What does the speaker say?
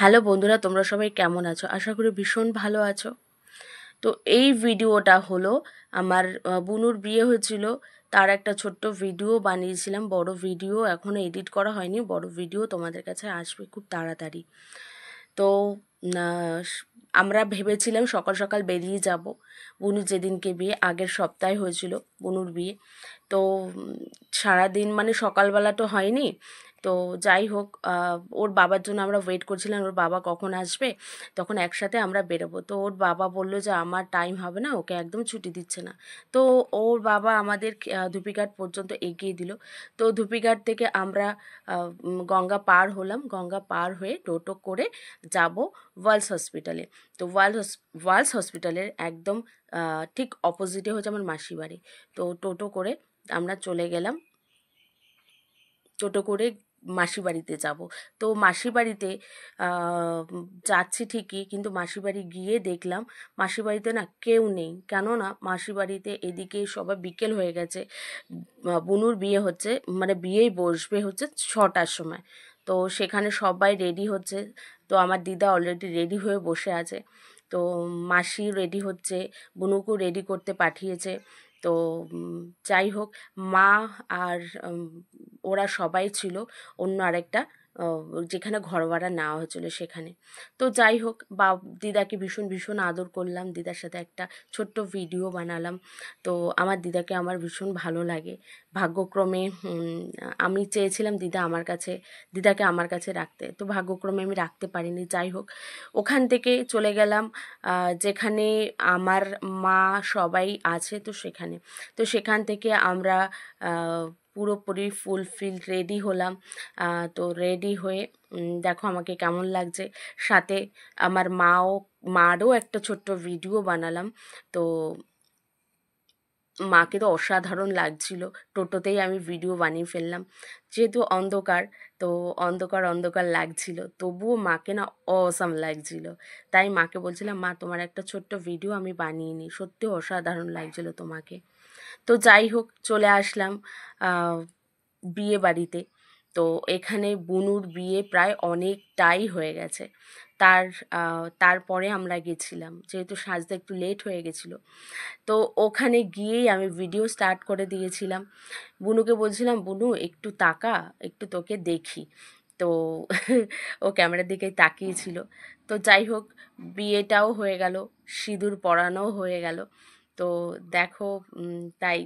Hello বন্ধুরা, তোমরা সবাই কেমন আছো? আশা করি ভীষণ ভালো আছো। তো এই ভিডিওটা হলো আমার বুনুর বিয়ে হয়েছিল, তার একটা ছোট্ট ভিডিও বানিয়েছিলাম। বড় ভিডিও এখনও এডিট করা হয়নি, বড় ভিডিও তোমাদের কাছে আসবে খুব তাড়াতাড়ি। তো আমরা ভেবেছিলাম সকাল সকাল বেরিয়ে যাব। বুনুর যেদিনকে বিয়ে, আগের সপ্তাহে হয়েছিল বুনুর বিয়ে। তো সারাদিন মানে সকালবেলা তো হয়নি। তো যাই হোক, ওর বাবার জন্য আমরা ওয়েট করছিলাম, ওর বাবা কখন আসবে, তখন একসাথে আমরা বেরোবো। তো ওর বাবা বলল যে আমার টাইম হবে না, ওকে একদম ছুটি দিচ্ছে না। তো ওর বাবা আমাদের ধুপিঘাট পর্যন্ত এগিয়ে দিল। তো ধুপিঘাট থেকে আমরা গঙ্গা পার হলাম, গঙ্গা পার হয়ে টোটো করে যাব ওয়ালস হসপিটালে। তো ওয়ালস হসপিটালের একদম ঠিক অপোজিটে হচ্ছে আমার মাসি বাড়ি। তো টোটো করে আমরা চলে গেলাম, টোটো করে মাসি বাড়িতে যাব। তো মাসি বাড়িতে যাচ্ছি ঠিকই, কিন্তু মাসি বাড়ি গিয়ে দেখলাম মাসি বাড়িতে না কেউ নেই। কেননা মাসি বাড়িতে এদিকে সবাই বিকেল হয়ে গেছে, বুনুর বিয়ে হচ্ছে, মানে বিয়েই বসবে হচ্ছে 6টার সময়। তো সেখানে সবাই রেডি হচ্ছে। তো আমার দিদা অলরেডি রেডি হয়ে বসে আছে। তো মাসি রেডি হচ্ছে, বুনুকেও রেডি করতে পাঠিয়েছে। তো যাই হোক, মা আর ওরা সবাই ছিল অন্য আরেকটা যেখানে ঘর ভাড়া নেওয়া হয়েছিল সেখানে। তো যাই হোক, দিদাকে ভীষণ ভীষণ আদর করলাম, দিদার সাথে একটা ছোট্ট ভিডিও বানালাম। তো আমার দিদাকে আমার ভীষণ ভালো লাগে। ভাগ্যক্রমে আমি চেয়েছিলাম দিদাকে আমার কাছে রাখতে, তো ভাগ্যক্রমে আমি রাখতে পারিনি। যাই হোক, ওখান থেকে চলে গেলাম যেখানে আমার মা সবাই আছে, তো সেখানে। তো সেখান থেকে আমরা পুরোপুরি ফুলফিল রেডি হলাম। তো রেডি হয়ে দেখো আমাকে কেমন লাগছে। সাথে আমার মারও একটা ছোট্ট ভিডিও বানালাম। তো মাকে তো অসাধারণ লাগছিল, টোটোতেই আমি ভিডিও বানিয়ে ফেললাম। যেহেতু অন্ধকার, তো অন্ধকার অন্ধকার লাগছিল, তবুও মাকে না অসাম লাগছিল। তাই মাকে বলছিলাম, মা তোমার একটা ছোট্ট ভিডিও আমি বানিয়ে নিই, সত্যি অসাধারণ লাগছিল তোমাকে। তো যাই হোক, চলে আসলাম বিয়ে বাড়িতে। তো এখানে বুনুর বিয়ে প্রায় অনেকটাই হয়ে গেছে। তারপরে আমরা গেছিলাম, যেহেতু সাজতে একটু লেট হয়ে গেছিলো। তো ওখানে গিয়েই আমি ভিডিও স্টার্ট করে দিয়েছিলাম। বুনুকে বলছিলাম, বুনু একটু তাকা, একটু তোকে দেখি। তো ও ক্যামেরার দিকে তাকিয়েছিল। তো যাই হোক, বিয়েটাও হয়ে গেল, সিঁদুর পরানোও হয়ে গেল। তো দেখো, তাই